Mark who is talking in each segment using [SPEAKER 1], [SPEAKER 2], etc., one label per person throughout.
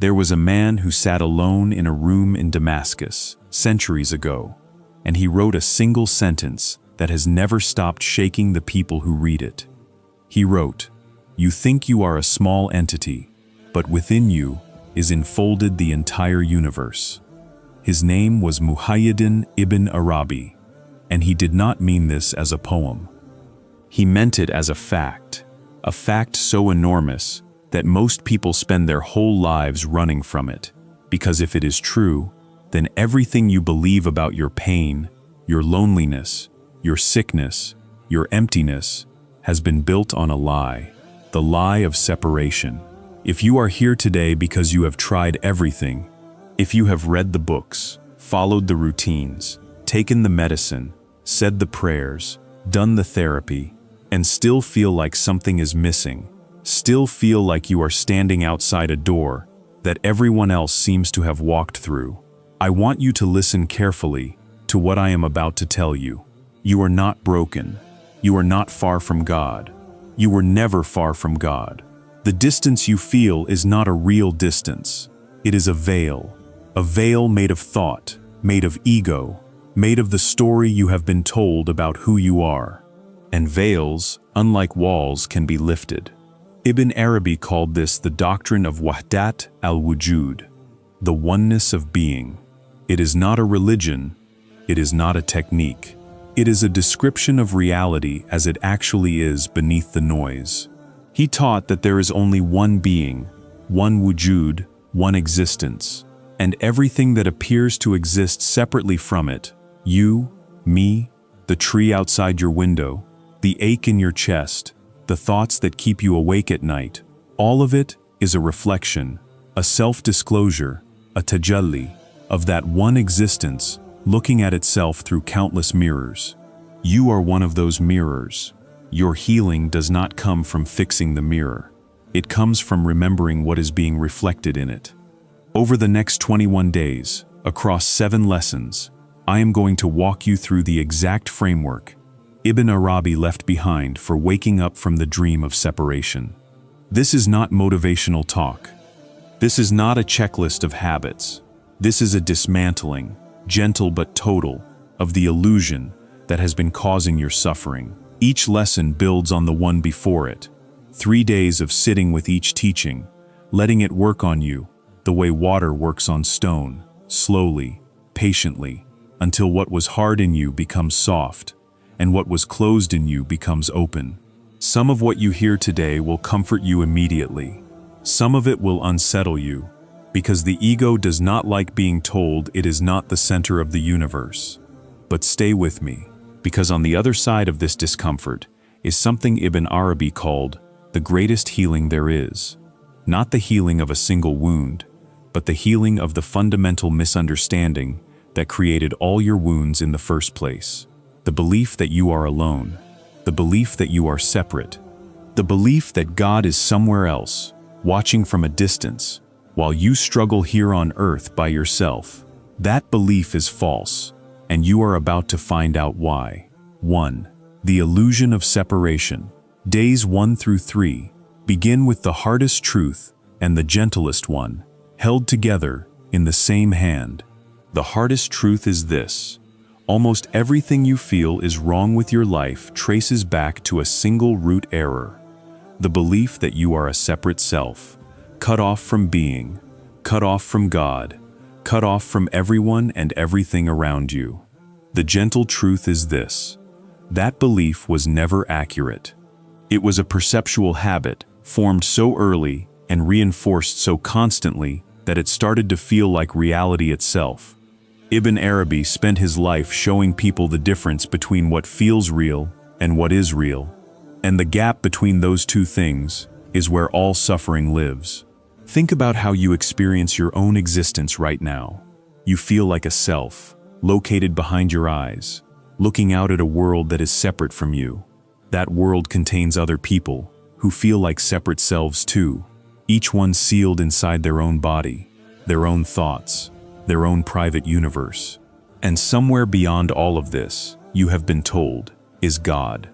[SPEAKER 1] There was a man who sat alone in a room in Damascus, centuries ago, and he wrote a single sentence that has never stopped shaking the people who read it. He wrote, "You think you are a small entity, but within you is enfolded the entire universe." His name was Muhyiddin Ibn Arabi, and he did not mean this as a poem. He meant it as a fact so enormous that most people spend their whole lives running from it, because if it is true, then everything you believe about your pain, your loneliness, your sickness, your emptiness, has been built on a lie, the lie of separation. If you are here today because you have tried everything, if you have read the books, followed the routines, taken the medicine, said the prayers, done the therapy, and still feel like something is missing, still feel like you are standing outside a door that everyone else seems to have walked through, I want you to listen carefully to what I am about to tell you. You are not broken. You are not far from God. You were never far from God. The distance you feel is not a real distance. It is a veil made of thought, made of ego, made of the story you have been told about who you are. And veils, unlike walls, can be lifted. Ibn Arabi called this the doctrine of wahdat al-wujud, the oneness of being. It is not a religion. It is not a technique. It is a description of reality as it actually is beneath the noise. He taught that there is only one being, one wujud, one existence, and everything that appears to exist separately from it, you, me, the tree outside your window, the ache in your chest, the thoughts that keep you awake at night, all of it is a reflection, a self-disclosure, a tajalli, of that one existence looking at itself through countless mirrors. You are one of those mirrors. Your healing does not come from fixing the mirror. It comes from remembering what is being reflected in it. Over the next 21 days, across 7 lessons, I am going to walk you through the exact framework Ibn Arabi left behind for waking up from the dream of separation. This is not motivational talk. This is not a checklist of habits. This is a dismantling, gentle but total, of the illusion that has been causing your suffering. Each lesson builds on the one before it. 3 days of sitting with each teaching, letting it work on you the way water works on stone, slowly, patiently, until what was hard in you becomes soft, and what was closed in you becomes open. Some of what you hear today will comfort you immediately. Some of it will unsettle you, because the ego does not like being told it is not the center of the universe. But stay with me, because on the other side of this discomfort is something Ibn Arabi called the greatest healing there is. Not the healing of a single wound, but the healing of the fundamental misunderstanding that created all your wounds in the first place. The belief that you are alone, the belief that you are separate, the belief that God is somewhere else, watching from a distance, while you struggle here on earth by yourself. That belief is false, and you are about to find out why. 1. The illusion of separation. Days 1 through 3 begin with the hardest truth and the gentlest one, held together in the same hand. The hardest truth is this: almost everything you feel is wrong with your life traces back to a single root error. The belief that you are a separate self, cut off from being, cut off from God, cut off from everyone and everything around you. The gentle truth is this: that belief was never accurate. It was a perceptual habit, formed so early and reinforced so constantly that it started to feel like reality itself. Ibn Arabi spent his life showing people the difference between what feels real and what is real. And the gap between those two things is where all suffering lives. Think about how you experience your own existence right now. You feel like a self, located behind your eyes, looking out at a world that is separate from you. That world contains other people who feel like separate selves too, each one sealed inside their own body, their own thoughts, their own private universe. And somewhere beyond all of this, you have been told, is God,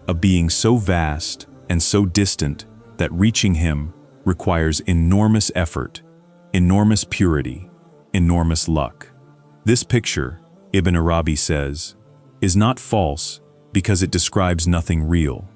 [SPEAKER 1] a being so vast and so distant that reaching him requires enormous effort, enormous purity, enormous luck. This picture, Ibn Arabi says, is not false because it describes nothing real.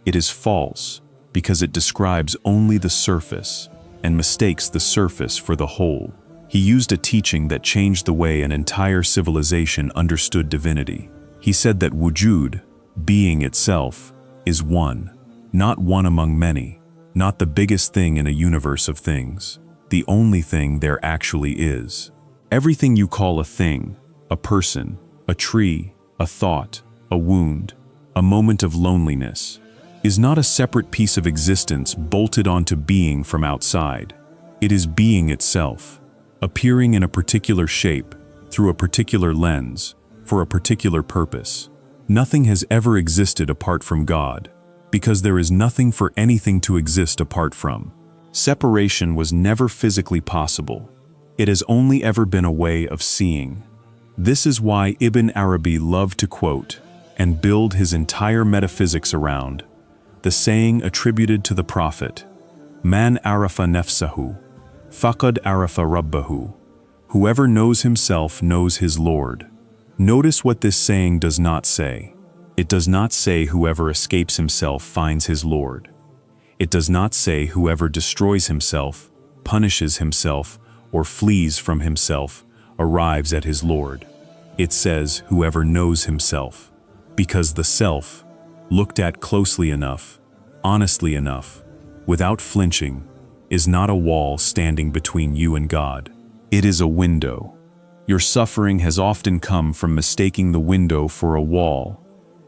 [SPEAKER 1] It is false because it describes only the surface and mistakes the surface for the whole. He used a teaching that changed the way an entire civilization understood divinity. He said that wujud, being itself, is one, not one among many, not the biggest thing in a universe of things, the only thing there actually is. Everything you call a thing, a person, a tree, a thought, a wound, a moment of loneliness, is not a separate piece of existence bolted onto being from outside. It is being itself, appearing in a particular shape, through a particular lens, for a particular purpose. Nothing has ever existed apart from God, because there is nothing for anything to exist apart from. Separation was never physically possible. It has only ever been a way of seeing. This is why Ibn Arabi loved to quote and build his entire metaphysics around the saying attributed to the Prophet, "Man arafa nafsahu, faqad arafa rabbahu." Whoever knows himself knows his Lord. Notice what this saying does not say. It does not say whoever escapes himself finds his Lord. It does not say whoever destroys himself, punishes himself, or flees from himself arrives at his Lord. It says whoever knows himself, because the self, looked at closely enough, honestly enough, without flinching, is not a wall standing between you and God. It is a window. Your suffering has often come from mistaking the window for a wall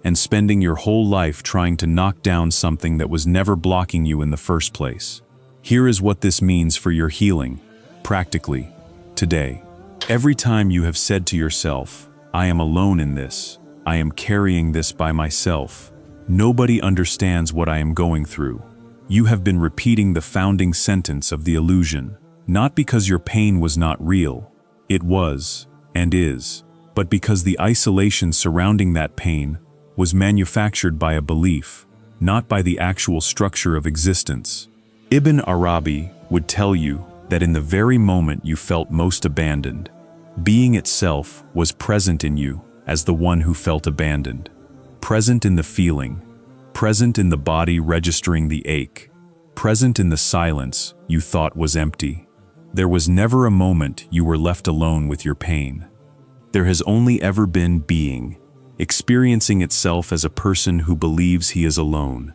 [SPEAKER 1] and spending your whole life trying to knock down something that was never blocking you in the first place. Here is what this means for your healing, practically, today. Every time you have said to yourself, "I am alone in this, I am carrying this by myself, nobody understands what I am going through," you have been repeating the founding sentence of the illusion, not because your pain was not real, it was, and is, but because the isolation surrounding that pain was manufactured by a belief, not by the actual structure of existence. Ibn Arabi would tell you that in the very moment you felt most abandoned, being itself was present in you as the one who felt abandoned, present in the feeling, present in the body registering the ache, present in the silence you thought was empty. There was never a moment you were left alone with your pain. There has only ever been being, experiencing itself as a person who believes he is alone.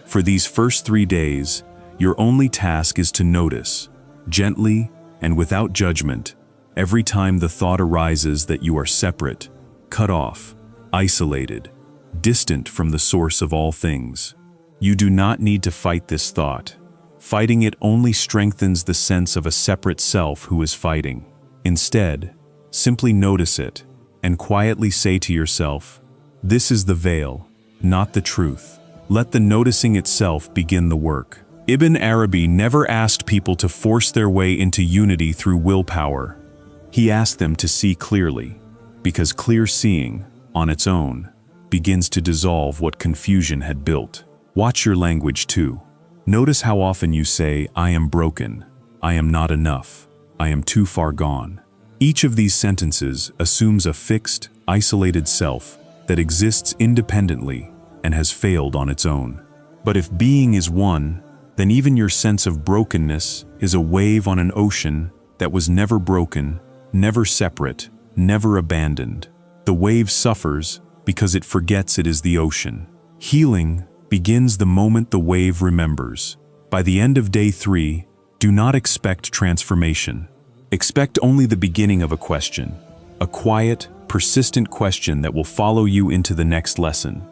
[SPEAKER 1] For these first 3 days, your only task is to notice, gently and without judgment, every time the thought arises that you are separate, cut off, isolated, distant from the source of all things. You do not need to fight this thought. Fighting it only strengthens the sense of a separate self who is fighting. Instead, simply notice it and quietly say to yourself, "This is the veil, not the truth." Let the noticing itself begin the work. Ibn Arabi never asked people to force their way into unity through willpower. He asked them to see clearly, because clear seeing, on its own, begins to dissolve what confusion had built. Watch your language too. Notice how often you say, "I am broken, I am not enough, I am too far gone." Each of these sentences assumes a fixed, isolated self that exists independently and has failed on its own. But if being is one, then even your sense of brokenness is a wave on an ocean that was never broken, never separate, never abandoned. The wave suffers because it forgets it is the ocean. Healing begins the moment the wave remembers. By the end of day 3, do not expect transformation. Expect only the beginning of a question, a quiet, persistent question that will follow you into the next lesson.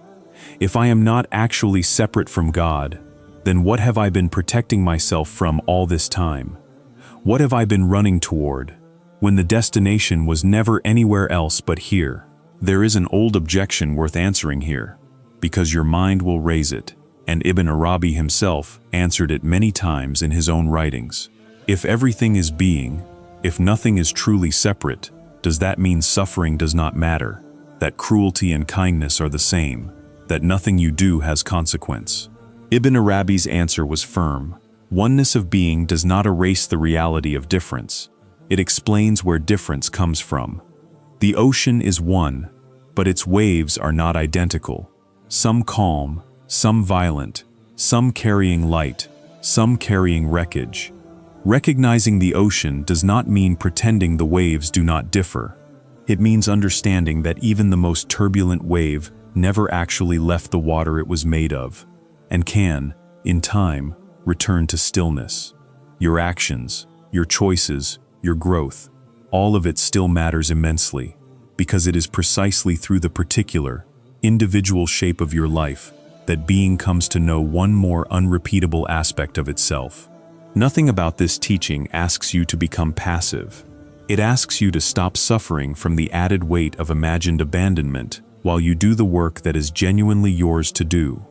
[SPEAKER 1] If I am not actually separate from God, then what have I been protecting myself from all this time? What have I been running toward, when the destination was never anywhere else but here? There is an old objection worth answering here, because your mind will raise it, and Ibn Arabi himself answered it many times in his own writings. If everything is being, if nothing is truly separate, does that mean suffering does not matter, that cruelty and kindness are the same, that nothing you do has consequence? Ibn Arabi's answer was firm. Oneness of being does not erase the reality of difference. It explains where difference comes from. The ocean is one, but its waves are not identical. Some calm, some violent, some carrying light, some carrying wreckage. Recognizing the ocean does not mean pretending the waves do not differ. It means understanding that even the most turbulent wave never actually left the water it was made of, and can, in time, return to stillness. Your actions, your choices, your growth, all of it still matters immensely, because it is precisely through the particular, individual shape of your life that being comes to know one more unrepeatable aspect of itself. Nothing about this teaching asks you to become passive. It asks you to stop suffering from the added weight of imagined abandonment while you do the work that is genuinely yours to do.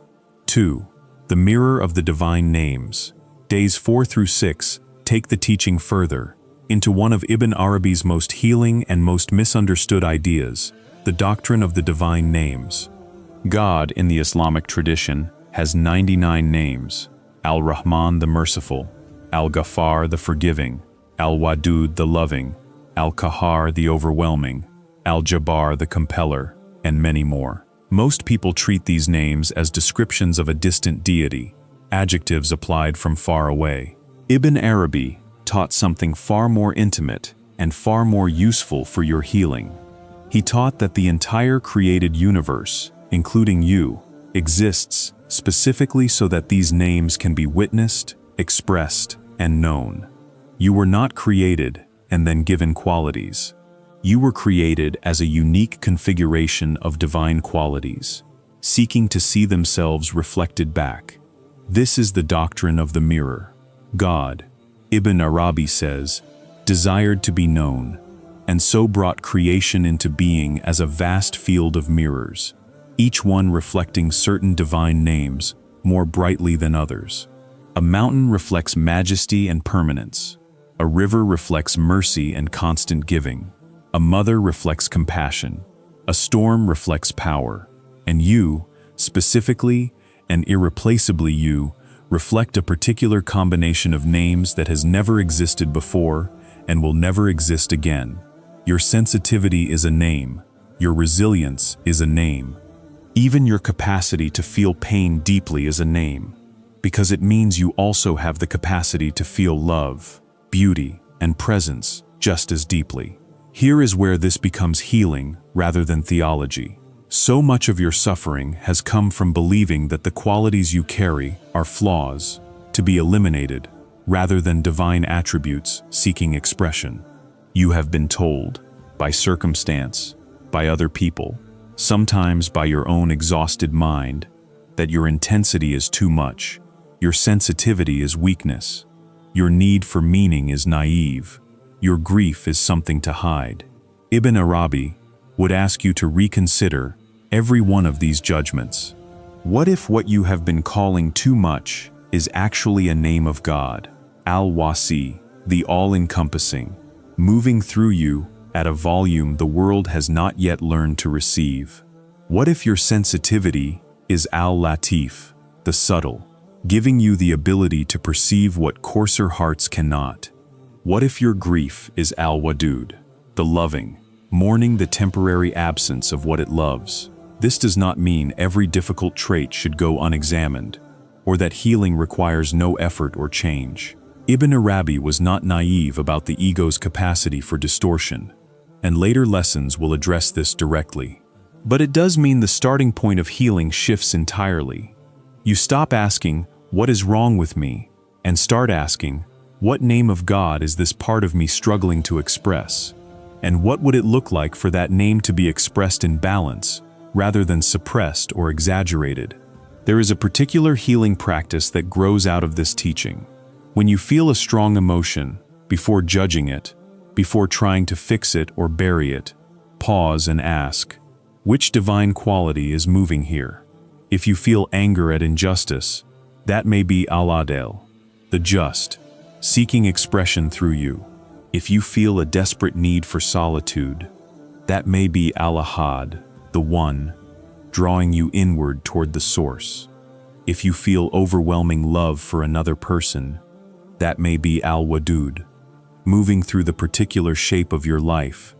[SPEAKER 1] 2. The Mirror of the Divine Names. Days 4 through 6 take the teaching further, into one of Ibn Arabi's most healing and most misunderstood ideas, the doctrine of the divine names. God, in the Islamic tradition, has 99 names: Al-Rahman the Merciful, Al-Ghaffar the Forgiving, Al-Wadud the Loving, Al-Qahar the Overwhelming, Al-Jabbar the Compeller, and many more. Most people treat these names as descriptions of a distant deity, adjectives applied from far away. Ibn Arabi taught something far more intimate and far more useful for your healing. He taught that the entire created universe, including you, exists specifically so that these names can be witnessed, expressed, and known. You were not created and then given qualities. You were created as a unique configuration of divine qualities, seeking to see themselves reflected back. This is the doctrine of the mirror. God, Ibn Arabi says, desired to be known, and so brought creation into being as a vast field of mirrors, each one reflecting certain divine names more brightly than others. A mountain reflects majesty and permanence. A river reflects mercy and constant giving. A mother reflects compassion. A storm reflects power. And you, specifically and irreplaceably you, reflect a particular combination of names that has never existed before and will never exist again. Your sensitivity is a name. Your resilience is a name. Even your capacity to feel pain deeply is a name, because it means you also have the capacity to feel love, beauty, and presence just as deeply. Here is where this becomes healing rather than theology. So much of your suffering has come from believing that the qualities you carry are flaws, to be eliminated, rather than divine attributes seeking expression. You have been told, by circumstance, by other people, sometimes by your own exhausted mind, that your intensity is too much, your sensitivity is weakness, your need for meaning is naive, your grief is something to hide. Ibn Arabi would ask you to reconsider every one of these judgments. What if what you have been calling too much is actually a name of God, Al-Wasi, the all-encompassing, moving through you at a volume the world has not yet learned to receive? What if your sensitivity is Al-Latif, the subtle, giving you the ability to perceive what coarser hearts cannot? What if your grief is Al-Wadud, the loving, mourning the temporary absence of what it loves? This does not mean every difficult trait should go unexamined, or that healing requires no effort or change. Ibn Arabi was not naive about the ego's capacity for distortion, and later lessons will address this directly. But it does mean the starting point of healing shifts entirely. You stop asking, "What is wrong with me?" and start asking, "What name of God is this part of me struggling to express? And what would it look like for that name to be expressed in balance, rather than suppressed or exaggerated?" There is a particular healing practice that grows out of this teaching. When you feel a strong emotion, before judging it, before trying to fix it or bury it, pause and ask, which divine quality is moving here? If you feel anger at injustice, that may be Al-Adel, the just, seeking expression through you. If you feel a desperate need for solitude, that may be Al-Ahad, the one, drawing you inward toward the source. If you feel overwhelming love for another person, That may be al-wadud, moving through the particular shape of your life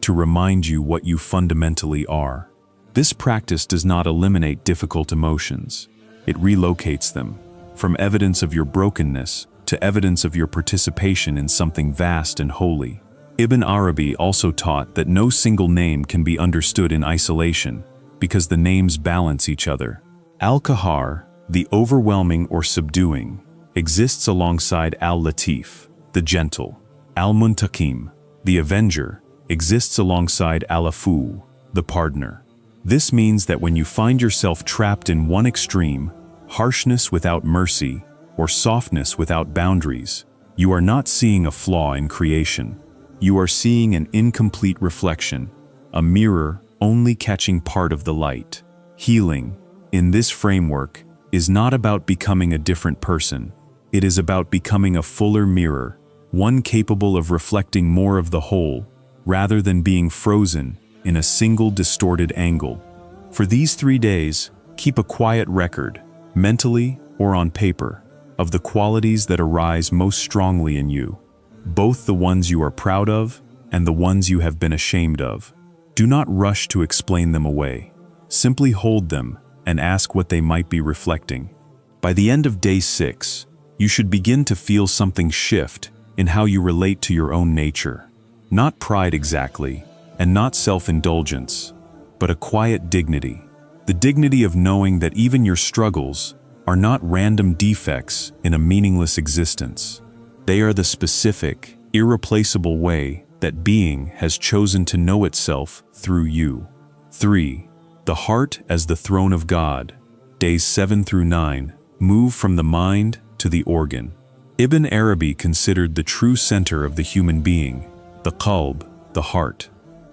[SPEAKER 1] to remind you what you fundamentally are. This practice does not eliminate difficult emotions. It relocates them, from evidence of your brokenness to evidence of your participation in something vast and holy. Ibn Arabi also taught that no single name can be understood in isolation, because the names balance each other. Al-Qahar, the overwhelming or subduing, exists alongside Al-Latif, the gentle. Al-Muntaqim, the avenger, exists alongside Al-Afu, the pardoner. This means that when you find yourself trapped in one extreme, harshness without mercy, or softness without boundaries, you are not seeing a flaw in creation. You are seeing an incomplete reflection, a mirror only catching part of the light. Healing, in this framework, is not about becoming a different person. It is about becoming a fuller mirror, one capable of reflecting more of the whole, rather than being frozen in a single distorted angle. For these 3 days, keep a quiet record, mentally or on paper, of the qualities that arise most strongly in you, both the ones you are proud of and the ones you have been ashamed of. Do not rush to explain them away. Simply hold them and ask what they might be reflecting. By the end of day 6, you should begin to feel something shift in how you relate to your own nature. Not pride exactly, and not self-indulgence, but a quiet dignity. The dignity of knowing that even your struggles are not random defects in a meaningless existence. They are the specific, irreplaceable way that being has chosen to know itself through you. 3. The heart as the throne of God. Days 7 through 9 move from the mind to the organ. Ibn Arabi considered the true center of the human being, the qalb, the heart.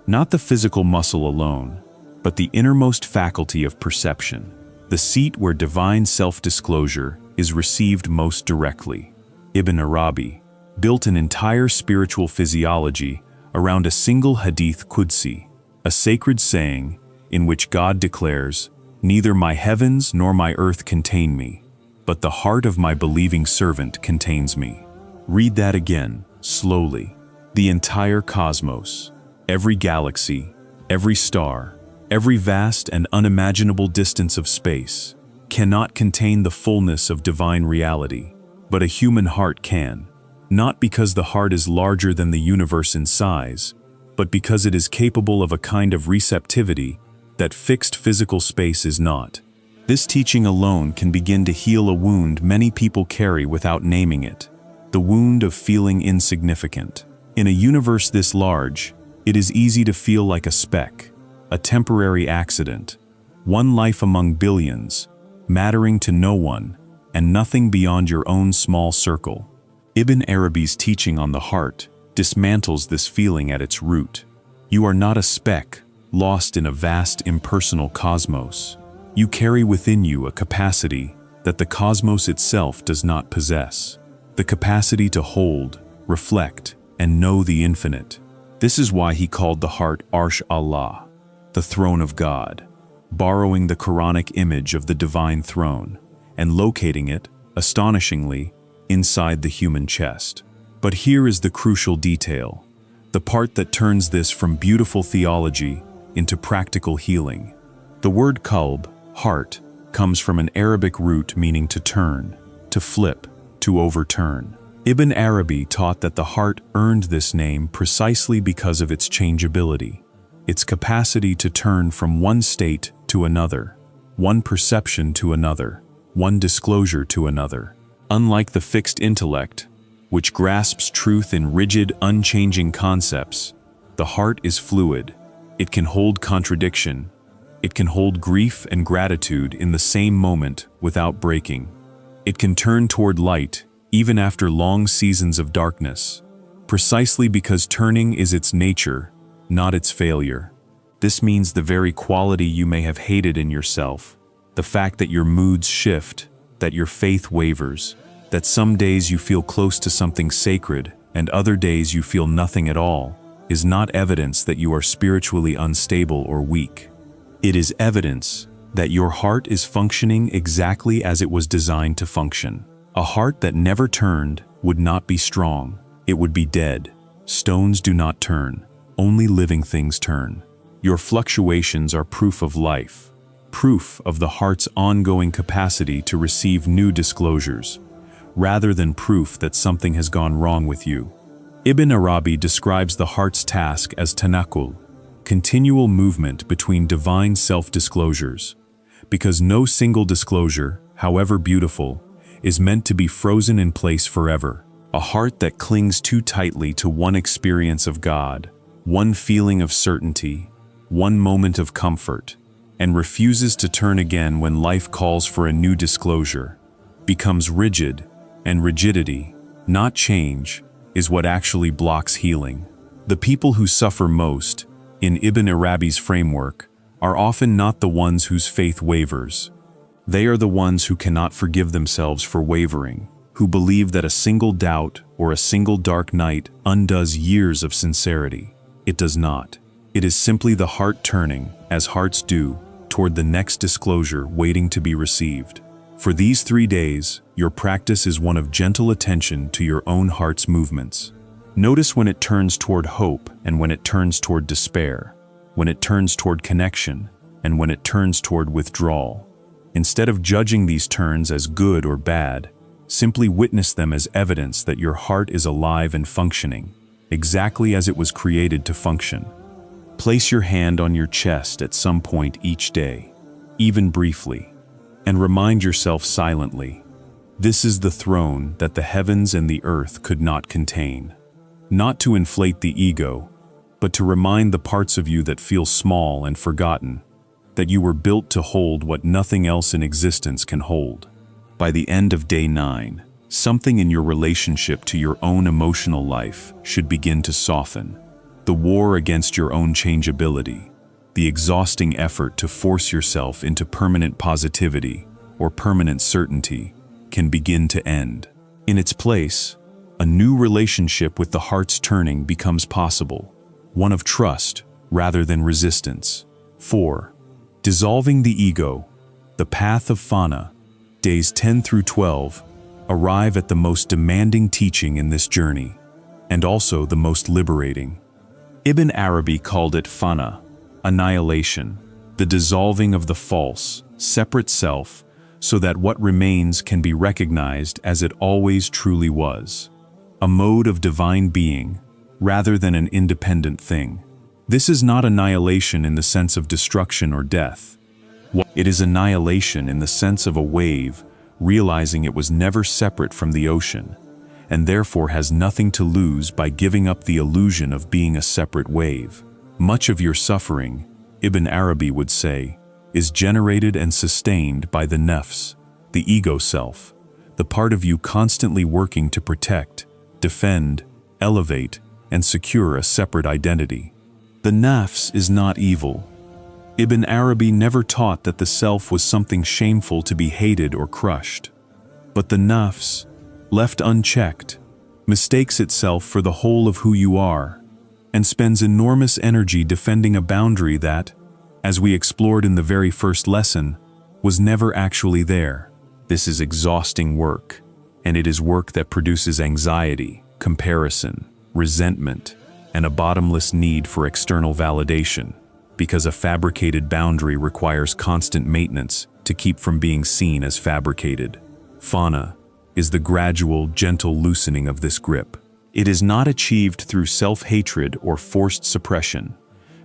[SPEAKER 1] Not the physical muscle alone, but the innermost faculty of perception, the seat where divine self-disclosure is received most directly. Ibn Arabi built an entire spiritual physiology around a single hadith Qudsi, a sacred saying in which God declares, "Neither my heavens nor my earth contain me, but the heart of my believing servant contains me." Read that again, slowly. The entire cosmos, every galaxy, every star, every vast and unimaginable distance of space, cannot contain the fullness of divine reality, but a human heart can. Not because the heart is larger than the universe in size, but because it is capable of a kind of receptivity that fixed physical space is not. This teaching alone can begin to heal a wound many people carry without naming it, the wound of feeling insignificant. In a universe this large, it is easy to feel like a speck, a temporary accident, one life among billions, mattering to no one, and nothing beyond your own small circle. Ibn Arabi's teaching on the heart dismantles this feeling at its root. You are not a speck, lost in a vast impersonal cosmos. You carry within you a capacity that the cosmos itself does not possess, the capacity to hold, reflect, and know the infinite. This is why he called the heart Arsh Allah, the throne of God, borrowing the Quranic image of the divine throne and locating it, astonishingly, inside the human chest. But here is the crucial detail, the part that turns this from beautiful theology into practical healing. The word qalb, heart, comes from an Arabic root meaning to turn, to flip, to overturn. Ibn Arabi taught that the heart earned this name precisely because of its changeability, its capacity to turn from one state to another, one perception to another, one disclosure to another. Unlike the fixed intellect, which grasps truth in rigid, unchanging concepts, the heart is fluid. It can hold contradiction. It can hold grief and gratitude in the same moment without breaking. It can turn toward light even after long seasons of darkness, precisely because turning is its nature, not its failure. This means the very quality you may have hated in yourself, the fact that your moods shift, that your faith wavers, that some days you feel close to something sacred and other days you feel nothing at all, is not evidence that you are spiritually unstable or weak. It is evidence that your heart is functioning exactly as it was designed to function. A heart that never turned would not be strong, it would be dead. Stones do not turn, only living things turn. Your fluctuations are proof of life, proof of the heart's ongoing capacity to receive new disclosures, rather than proof that something has gone wrong with you. Ibn Arabi describes the heart's task as tanakul, continual movement between divine self-disclosures, because no single disclosure, however beautiful, is meant to be frozen in place forever. A heart that clings too tightly to one experience of God, one feeling of certainty, one moment of comfort, and refuses to turn again when life calls for a new disclosure, becomes rigid, and rigidity, not change, is what actually blocks healing. The people who suffer most, in Ibn Arabi's framework, are often not the ones whose faith wavers. They are the ones who cannot forgive themselves for wavering, who believe that a single doubt or a single dark night undoes years of sincerity. It does not. It is simply the heart turning, as hearts do, toward the next disclosure waiting to be received. For these 3 days, your practice is one of gentle attention to your own heart's movements. Notice when it turns toward hope and when it turns toward despair, when it turns toward connection and when it turns toward withdrawal. Instead of judging these turns as good or bad, simply witness them as evidence that your heart is alive and functioning, exactly as it was created to function. Place your hand on your chest at some point each day, even briefly, and remind yourself silently, this is the throne that the heavens and the earth could not contain. Not to inflate the ego, but to remind the parts of you that feel small and forgotten, that you were built to hold what nothing else in existence can hold. By the end of day 9, something in your relationship to your own emotional life should begin to soften. The war against your own changeability, the exhausting effort to force yourself into permanent positivity or permanent certainty, can begin to end. In its place, a new relationship with the heart's turning becomes possible, one of trust rather than resistance. 4. Dissolving the ego, the path of Fana, days 10 through 12, arrive at the most demanding teaching in this journey, and also the most liberating. Ibn Arabi called it Fana, annihilation, the dissolving of the false, separate self, so that what remains can be recognized as it always truly was. A mode of divine being, rather than an independent thing. This is not annihilation in the sense of destruction or death. It is annihilation in the sense of a wave realizing it was never separate from the ocean, and therefore has nothing to lose by giving up the illusion of being a separate wave. Much of your suffering, Ibn Arabi would say, is generated and sustained by the nafs, the ego self, the part of you constantly working to protect, defend, elevate, and secure a separate identity. The nafs is not evil. Ibn Arabi never taught that the self was something shameful to be hated or crushed. But the nafs, left unchecked, mistakes itself for the whole of who you are, and spends enormous energy defending a boundary that, as we explored in the very first lesson, was never actually there. This is exhausting work, and it is work that produces anxiety, comparison, resentment, and a bottomless need for external validation, because a fabricated boundary requires constant maintenance to keep from being seen as fabricated. Fana is the gradual, gentle loosening of this grip. It is not achieved through self-hatred or forced suppression,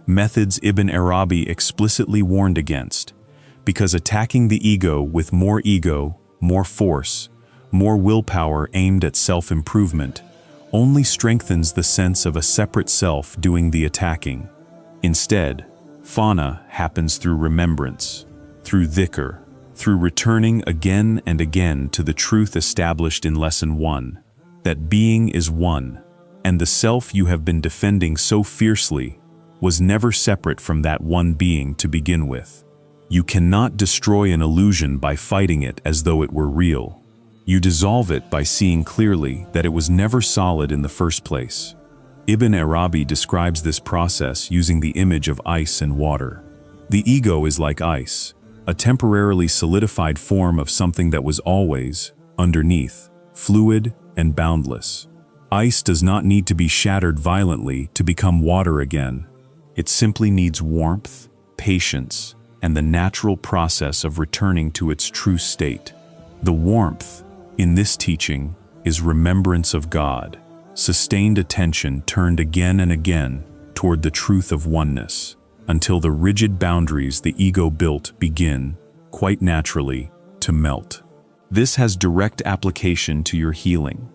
[SPEAKER 1] methods Ibn Arabi explicitly warned against, because attacking the ego with more ego, more force, more willpower aimed at self-improvement only strengthens the sense of a separate self doing the attacking. Instead, Fana happens through remembrance, through dhikr, through returning again and again to the truth established in Lesson 1, that being is one, and the self you have been defending so fiercely was never separate from that one being to begin with. You cannot destroy an illusion by fighting it as though it were real. You dissolve it by seeing clearly that it was never solid in the first place. Ibn Arabi describes this process using the image of ice and water. The ego is like ice, a temporarily solidified form of something that was always, underneath, fluid and boundless. Ice does not need to be shattered violently to become water again. It simply needs warmth, patience, and the natural process of returning to its true state. The warmth, in this teaching, is remembrance of God, sustained attention turned again and again toward the truth of oneness, until the rigid boundaries the ego built begin, quite naturally, to melt. This has direct application to your healing.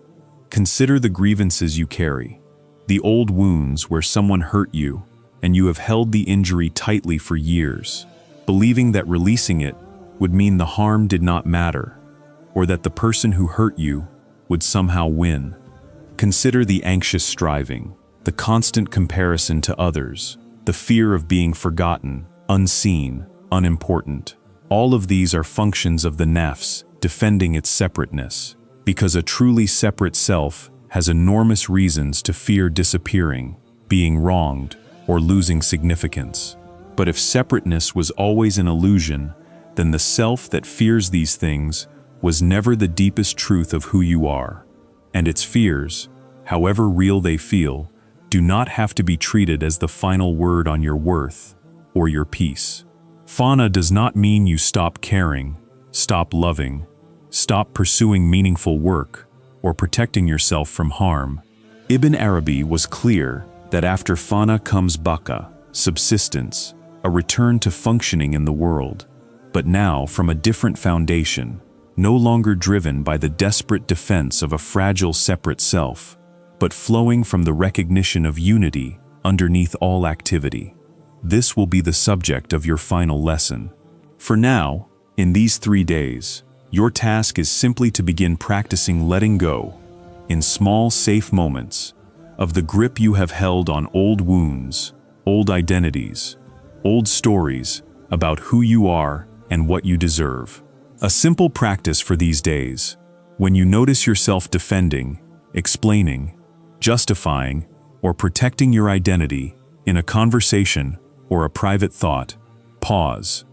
[SPEAKER 1] Consider the grievances you carry, the old wounds where someone hurt you, and you have held the injury tightly for years, believing that releasing it would mean the harm did not matter, or that the person who hurt you would somehow win. Consider the anxious striving, the constant comparison to others, the fear of being forgotten, unseen, unimportant. All of these are functions of the nafs defending its separateness, because a truly separate self has enormous reasons to fear disappearing, being wronged, or losing significance. But if separateness was always an illusion, then the self that fears these things was never the deepest truth of who you are. And its fears, however real they feel, do not have to be treated as the final word on your worth or your peace. Fauna does not mean you stop caring, stop loving, stop pursuing meaningful work, or protecting yourself from harm. Ibn Arabi was clear that after fauna comes baqa, subsistence, a return to functioning in the world, but now from a different foundation, no longer driven by the desperate defense of a fragile separate self, but flowing from the recognition of unity underneath all activity. This will be the subject of your final lesson. For now, in these 3 days, your task is simply to begin practicing letting go, in small, safe moments, of the grip you have held on old wounds, old identities, old stories about who you are and what you deserve. A simple practice for these days, when you notice yourself defending, explaining, justifying, or protecting your identity in a conversation or a private thought, pause.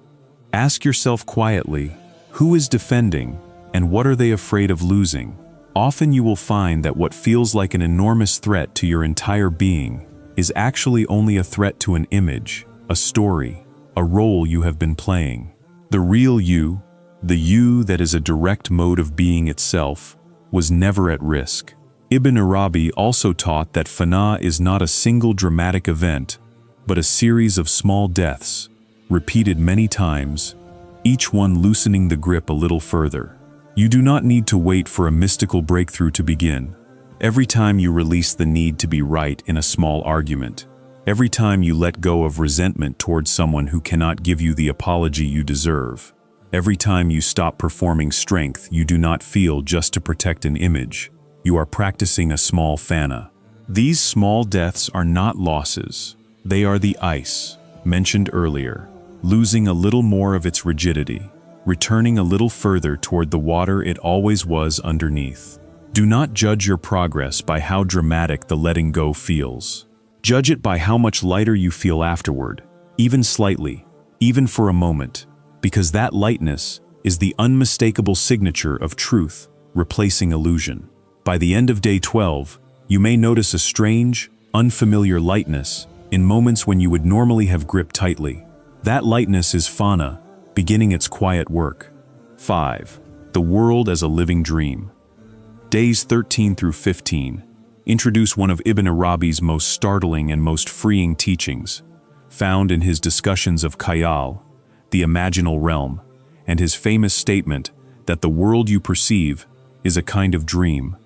[SPEAKER 1] Ask yourself quietly, who is defending and what are they afraid of losing? Often you will find that what feels like an enormous threat to your entire being is actually only a threat to an image, a story, a role you have been playing. The real you, the you that is a direct mode of being itself, was never at risk. Ibn Arabi also taught that fana is not a single dramatic event, but a series of small deaths, repeated many times, each one loosening the grip a little further. You do not need to wait for a mystical breakthrough to begin. Every time you release the need to be right in a small argument, every time you let go of resentment towards someone who cannot give you the apology you deserve, every time you stop performing strength you do not feel just to protect an image, you are practicing a small fana. These small deaths are not losses. They are the ice, mentioned earlier, losing a little more of its rigidity, returning a little further toward the water it always was underneath. Do not judge your progress by how dramatic the letting go feels. Judge it by how much lighter you feel afterward, even slightly, even for a moment, because that lightness is the unmistakable signature of truth replacing illusion. By the end of day 12, you may notice a strange, unfamiliar lightness in moments when you would normally have gripped tightly. That lightness is fana, beginning its quiet work. 5. The world as a living dream. Days 13 through 15 introduce one of Ibn Arabi's most startling and most freeing teachings, found in his discussions of khayal, the imaginal realm, and his famous statement that the world you perceive is a kind of dream,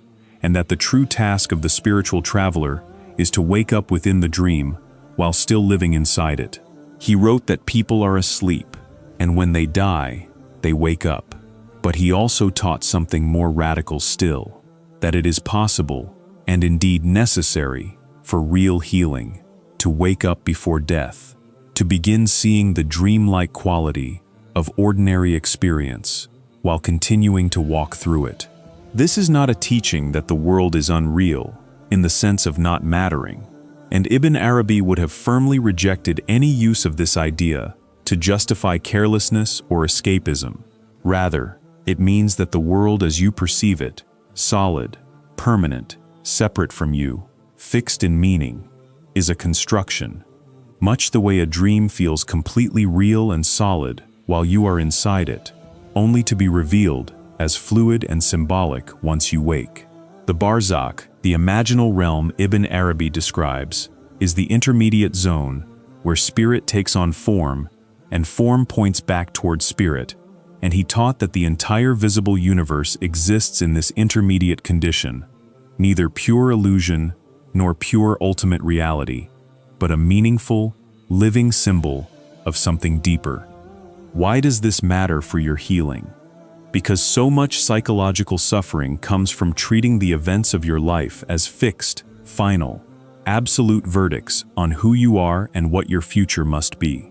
[SPEAKER 1] and that the true task of the spiritual traveler is to wake up within the dream while still living inside it. He wrote that people are asleep, and when they die, they wake up. But he also taught something more radical still, that it is possible, and indeed necessary, for real healing, to wake up before death, to begin seeing the dreamlike quality of ordinary experience, while continuing to walk through it. This is not a teaching that the world is unreal, in the sense of not mattering, and Ibn Arabi would have firmly rejected any use of this idea to justify carelessness or escapism. Rather, It means that the world as you perceive it, solid, permanent, separate from you, fixed in meaning, is a construction, much the way a dream feels completely real and solid while you are inside it, only to be revealed as fluid and symbolic once you wake. The barzakh, the imaginal realm Ibn Arabi describes, is the intermediate zone where spirit takes on form and form points back toward spirit, and he taught that the entire visible universe exists in this intermediate condition, neither pure illusion nor pure ultimate reality, but a meaningful, living symbol of something deeper. Why does this matter for your healing? Because so much psychological suffering comes from treating the events of your life as fixed, final, absolute verdicts on who you are and what your future must be.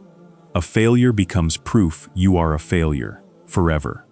[SPEAKER 1] A failure becomes proof you are a failure, forever.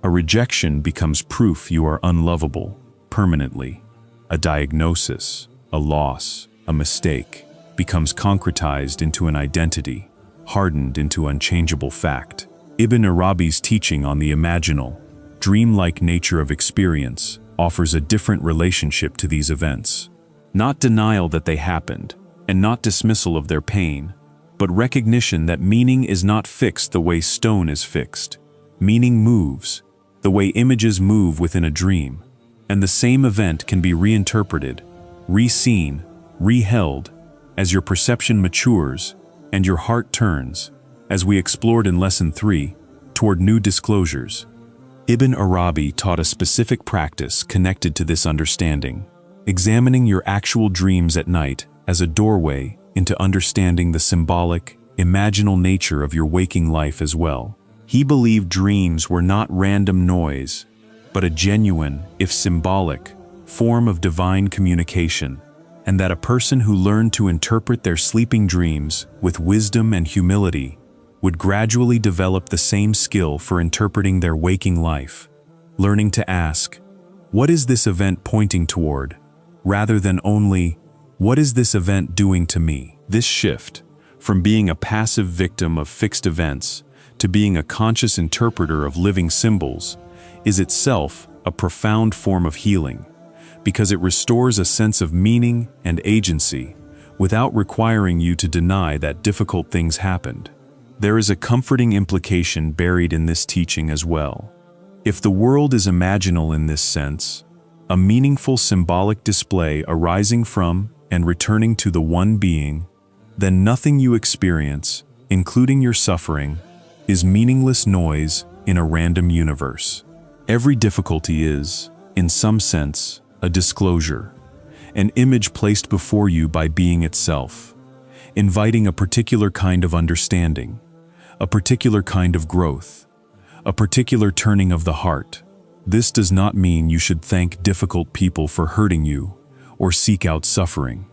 [SPEAKER 1] A rejection becomes proof you are unlovable, permanently. A diagnosis, a loss, a mistake, becomes concretized into an identity, hardened into unchangeable fact. Ibn Arabi's teaching on the imaginal, dreamlike nature of experience offers a different relationship to these events. Not denial that they happened, and not dismissal of their pain, but recognition that meaning is not fixed the way stone is fixed. Meaning moves, the way images move within a dream, and the same event can be reinterpreted, re-seen, re-held, as your perception matures and your heart turns, as we explored in Lesson 3, toward new disclosures. Ibn Arabi taught a specific practice connected to this understanding, examining your actual dreams at night as a doorway into understanding the symbolic, imaginal nature of your waking life as well. He believed dreams were not random noise, but a genuine, if symbolic, form of divine communication, and that a person who learned to interpret their sleeping dreams with wisdom and humility would gradually develop the same skill for interpreting their waking life, learning to ask, "What is this event pointing toward?" rather than only, "What is this event doing to me?" This shift, from being a passive victim of fixed events to being a conscious interpreter of living symbols, is itself a profound form of healing, because it restores a sense of meaning and agency without requiring you to deny that difficult things happened. There is a comforting implication buried in this teaching as well. If the world is imaginal in this sense, a meaningful symbolic display arising from and returning to the one being, then nothing you experience, including your suffering, is meaningless noise in a random universe. Every difficulty is, in some sense, a disclosure, an image placed before you by being itself, inviting a particular kind of understanding, a particular kind of growth, a particular turning of the heart. This does not mean you should thank difficult people for hurting you or seek out suffering.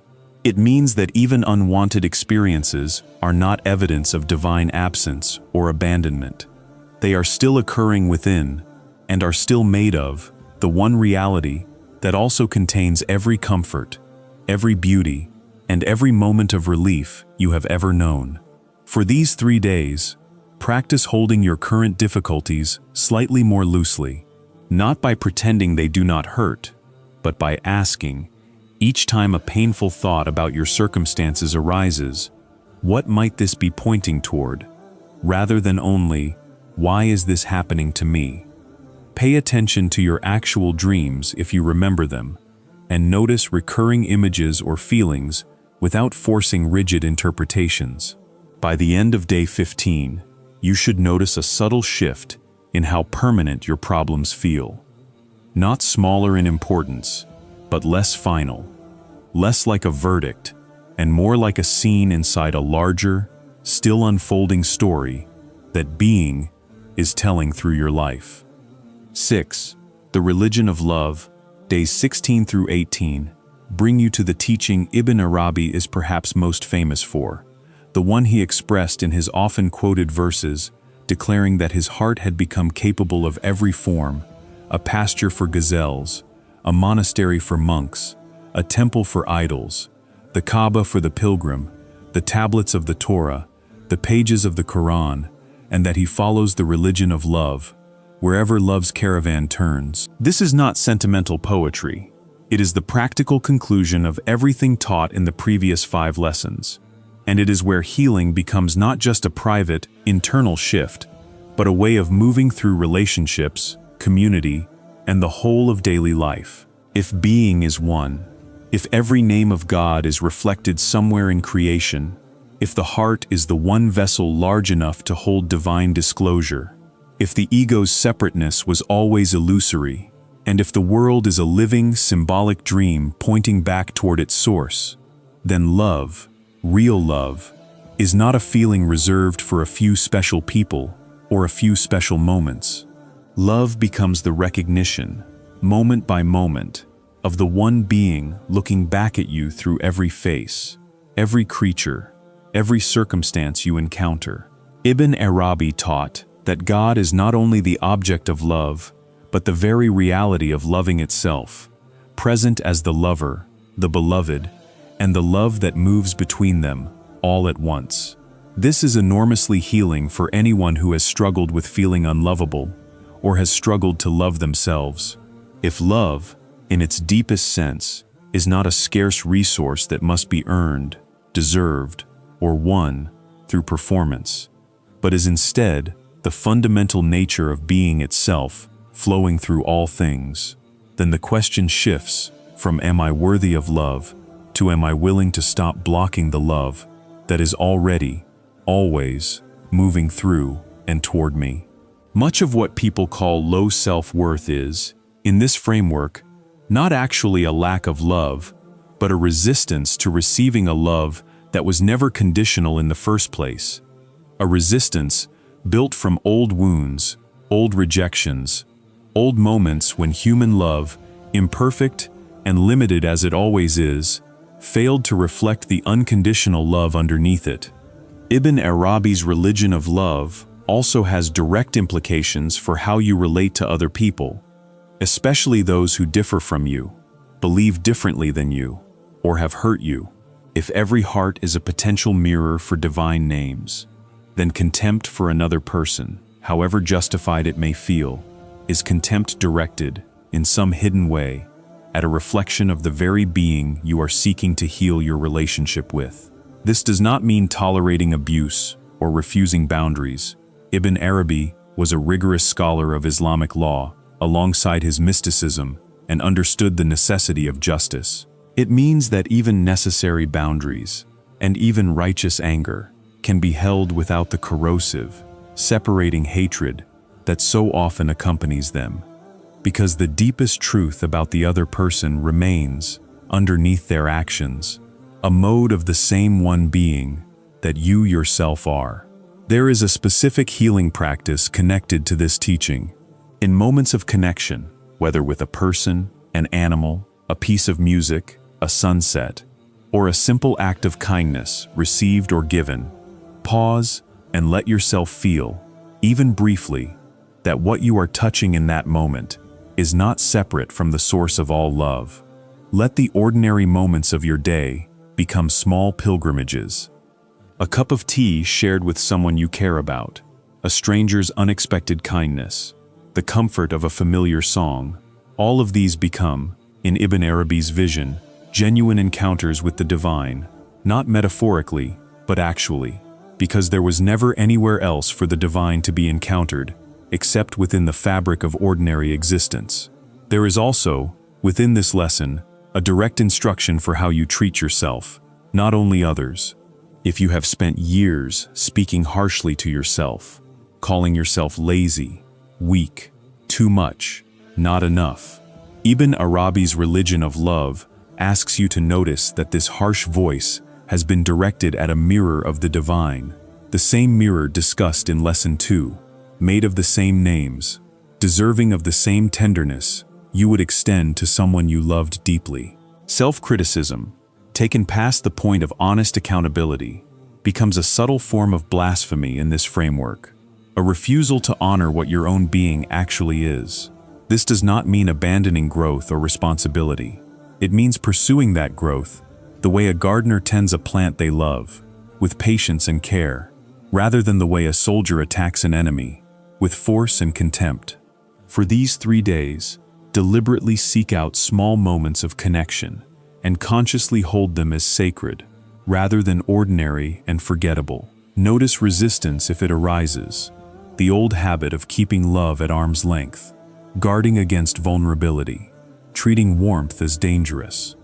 [SPEAKER 1] It means that even unwanted experiences are not evidence of divine absence or abandonment. They are still occurring within and are still made of the one reality that also contains every comfort, every beauty, and every moment of relief you have ever known. For these 3 days, practice holding your current difficulties slightly more loosely, not by pretending they do not hurt, but by asking, each time a painful thought about your circumstances arises, what might this be pointing toward, rather than only, why is this happening to me? Pay attention to your actual dreams if you remember them, and notice recurring images or feelings without forcing rigid interpretations. By the end of day 15, you should notice a subtle shift in how permanent your problems feel. Not smaller in importance, but less final, less like a verdict, and more like a scene inside a larger, still unfolding story that being is telling through your life. 6. The Religion of Love, days 16 through 18, bring you to the teaching Ibn Arabi is perhaps most famous for, the one he expressed in his often quoted verses, declaring that his heart had become capable of every form, a pasture for gazelles, a monastery for monks, a temple for idols, the Kaaba for the pilgrim, the tablets of the Torah, the pages of the Quran, and that he follows the religion of love, wherever love's caravan turns. This is not sentimental poetry. It is the practical conclusion of everything taught in the previous 5 lessons. And it is where healing becomes not just a private, internal shift, but a way of moving through relationships, community, and the whole of daily life. If being is one, if every name of God is reflected somewhere in creation, if the heart is the one vessel large enough to hold divine disclosure, if the ego's separateness was always illusory, and if the world is a living, symbolic dream pointing back toward its source, then love, real love, is not a feeling reserved for a few special people or a few special moments. Love becomes the recognition, moment by moment, of the one being looking back at you through every face, every creature, every circumstance you encounter. Ibn Arabi taught that God is not only the object of love, but the very reality of loving itself, present as the lover, the beloved, and the love that moves between them, all at once. This is enormously healing for anyone who has struggled with feeling unlovable, or has struggled to love themselves. If love, in its deepest sense, is not a scarce resource that must be earned, deserved, or won through performance, but is instead the fundamental nature of being itself, flowing through all things, then the question shifts from am I worthy of love to am I willing to stop blocking the love that is already, always, moving through and toward me. Much of what people call low self-worth is, in this framework, not actually a lack of love, but a resistance to receiving a love that was never conditional in the first place. A resistance built from old wounds, old rejections, old moments when human love, imperfect and limited as it always is, failed to reflect the unconditional love underneath it. Ibn Arabi's religion of love also has direct implications for how you relate to other people, especially those who differ from you, believe differently than you, or have hurt you. If every heart is a potential mirror for divine names, then contempt for another person, however justified it may feel, is contempt directed, in some hidden way, at a reflection of the very being you are seeking to heal your relationship with. This does not mean tolerating abuse or refusing boundaries. Ibn Arabi was a rigorous scholar of Islamic law, alongside his mysticism, and understood the necessity of justice. It means that even necessary boundaries, and even righteous anger, can be held without the corrosive, separating hatred that so often accompanies them. Because the deepest truth about the other person remains, underneath their actions, a mode of the same one being that you yourself are. There is a specific healing practice connected to this teaching. In moments of connection, whether with a person, an animal, a piece of music, a sunset, or a simple act of kindness received or given, pause and let yourself feel, even briefly, that what you are touching in that moment is not separate from the source of all love. Let the ordinary moments of your day become small pilgrimages. A cup of tea shared with someone you care about, a stranger's unexpected kindness, the comfort of a familiar song, all of these become, in Ibn Arabi's vision, genuine encounters with the divine, not metaphorically, but actually, because there was never anywhere else for the divine to be encountered, except within the fabric of ordinary existence. There is also, within this lesson, a direct instruction for how you treat yourself, not only others. If you have spent years speaking harshly to yourself, calling yourself lazy, weak, too much, not enough, Ibn Arabi's religion of love asks you to notice that this harsh voice has been directed at a mirror of the divine, the same mirror discussed in Lesson 2, made of the same names, deserving of the same tenderness you would extend to someone you loved deeply. Self-criticism, taken past the point of honest accountability, becomes a subtle form of blasphemy in this framework, a refusal to honor what your own being actually is. This does not mean abandoning growth or responsibility. It means pursuing that growth the way a gardener tends a plant they love, with patience and care, rather than the way a soldier attacks an enemy, with force and contempt. For these 3 days, deliberately seek out small moments of connection and consciously hold them as sacred, rather than ordinary and forgettable. Notice resistance if it arises, the old habit of keeping love at arm's length, guarding against vulnerability, treating warmth as dangerous.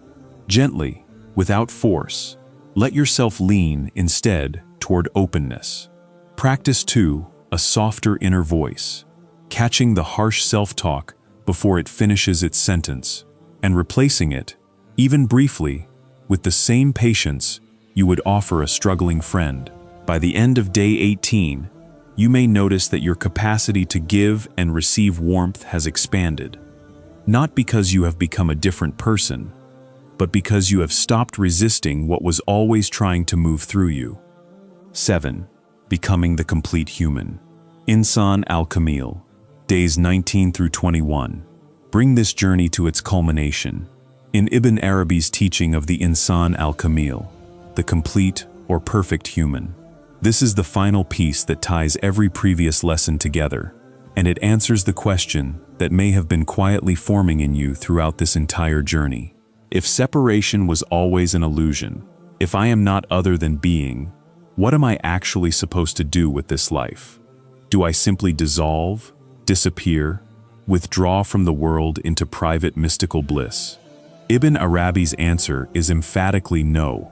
[SPEAKER 1] Gently, without force, let yourself lean instead toward openness. Practice too a softer inner voice, catching the harsh self-talk before it finishes its sentence, and replacing it, even briefly, with the same patience you would offer a struggling friend. By the end of day 18, you may notice that your capacity to give and receive warmth has expanded, not because you have become a different person, but because you have stopped resisting what was always trying to move through you. 7. Becoming the complete human. Insan al-Kamil, days 19 through 21. Bring this journey to its culmination in Ibn Arabi's teaching of the Insan al-Kamil, the complete or perfect human. This is the final piece that ties every previous lesson together, and it answers the question that may have been quietly forming in you throughout this entire journey. If separation was always an illusion, if I am not other than being, what am I actually supposed to do with this life? Do I simply dissolve, disappear, withdraw from the world into private mystical bliss? Ibn Arabi's answer is emphatically no.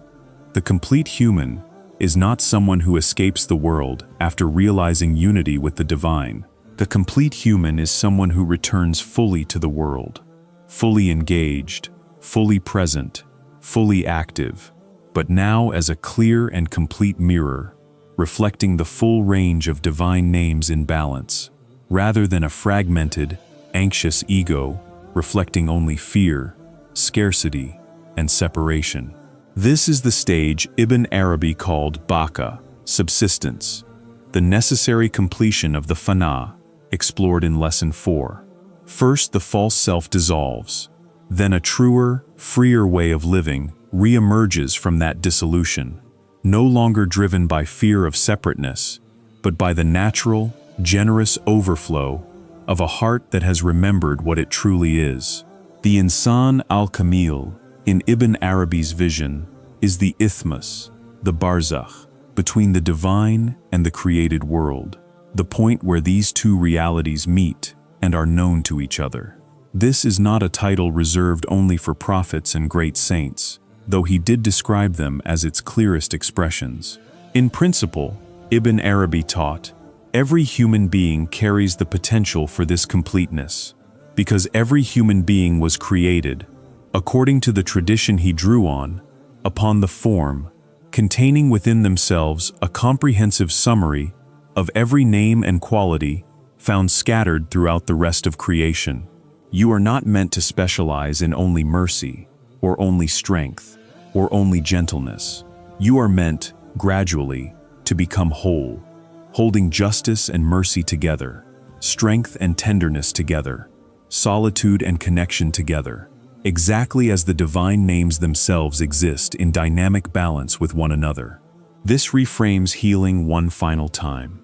[SPEAKER 1] The complete human is not someone who escapes the world after realizing unity with the divine. The complete human is someone who returns fully to the world, fully engaged, fully present, fully active, but now as a clear and complete mirror, reflecting the full range of divine names in balance, rather than a fragmented, anxious ego reflecting only fear, scarcity, and separation. This is the stage Ibn Arabi called Baqa, subsistence, the necessary completion of the fana, explored in Lesson 4. First, the false self dissolves. Then a truer, freer way of living re-emerges from that dissolution, no longer driven by fear of separateness, but by the natural, generous overflow of a heart that has remembered what it truly is. The Insan al-Kamil, in Ibn Arabi's vision, is the isthmus, the barzakh, between the divine and the created world, the point where these two realities meet and are known to each other. This is not a title reserved only for prophets and great saints, though he did describe them as its clearest expressions. In principle, Ibn Arabi taught, every human being carries the potential for this completeness, because every human being was created, according to the tradition he drew on, upon the form, containing within themselves a comprehensive summary of every name and quality found scattered throughout the rest of creation. You are not meant to specialize in only mercy, or only strength, or only gentleness. You are meant, gradually, to become whole, holding justice and mercy together, strength and tenderness together, solitude and connection together, exactly as the divine names themselves exist in dynamic balance with one another. This reframes healing one final time.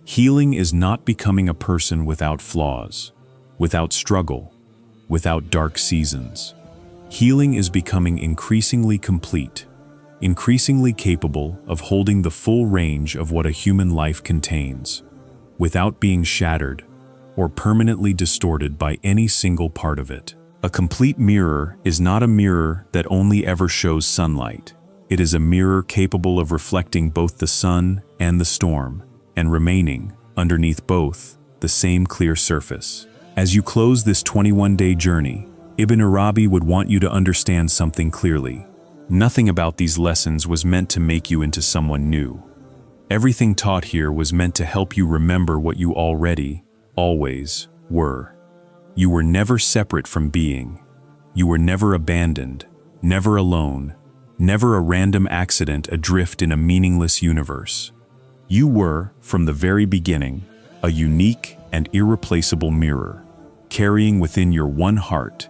[SPEAKER 1] Healing is not becoming a person without flaws, without struggle, without dark seasons. Healing is becoming increasingly complete, increasingly capable of holding the full range of what a human life contains, without being shattered or permanently distorted by any single part of it. A complete mirror is not a mirror that only ever shows sunlight. It is a mirror capable of reflecting both the sun and the storm, and remaining, underneath both, the same clear surface. As you close this 21-day journey, Ibn Arabi would want you to understand something clearly. Nothing about these lessons was meant to make you into someone new. Everything taught here was meant to help you remember what you already, always, were. You were never separate from being. You were never abandoned, never alone, never a random accident adrift in a meaningless universe. You were, from the very beginning, a unique and irreplaceable mirror, carrying within your one heart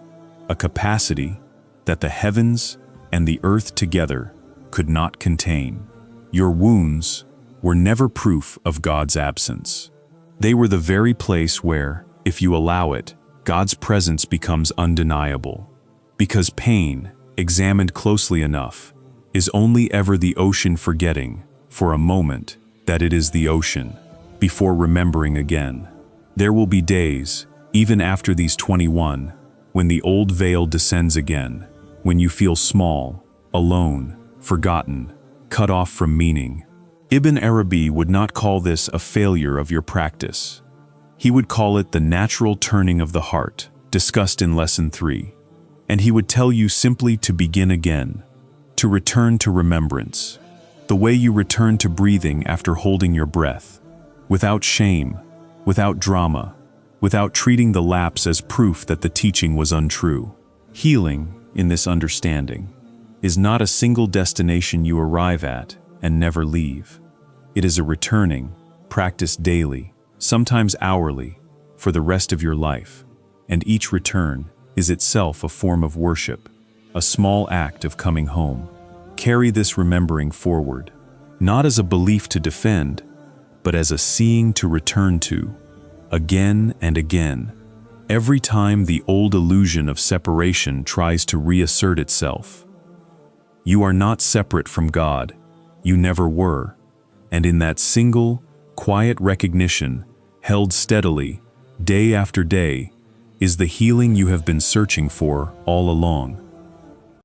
[SPEAKER 1] a capacity that the heavens and the earth together could not contain. Your wounds were never proof of God's absence. They were the very place where, If you allow it, God's presence becomes undeniable. Because pain, examined closely enough, is only ever the ocean forgetting, for a moment, that it is the ocean, before remembering again. There will be days, even after these 21, when the old veil descends again, when you feel small, alone, forgotten, cut off from meaning. Ibn Arabi would not call this a failure of your practice. He would call it the natural turning of the heart, discussed in Lesson 3. And he would tell you simply to begin again, to return to remembrance, the way you return to breathing after holding your breath, without shame, without drama, without treating the lapse as proof that the teaching was untrue. Healing, in this understanding, is not a single destination you arrive at and never leave. It is a returning, practiced daily, sometimes hourly, for the rest of your life, and each return is itself a form of worship, a small act of coming home. Carry this remembering forward, not as a belief to defend, but as a seeing to return to, again and again, every time the old illusion of separation tries to reassert itself. You are not separate from God, you never were, and in that single, quiet recognition, held steadily, day after day, is the healing you have been searching for all along.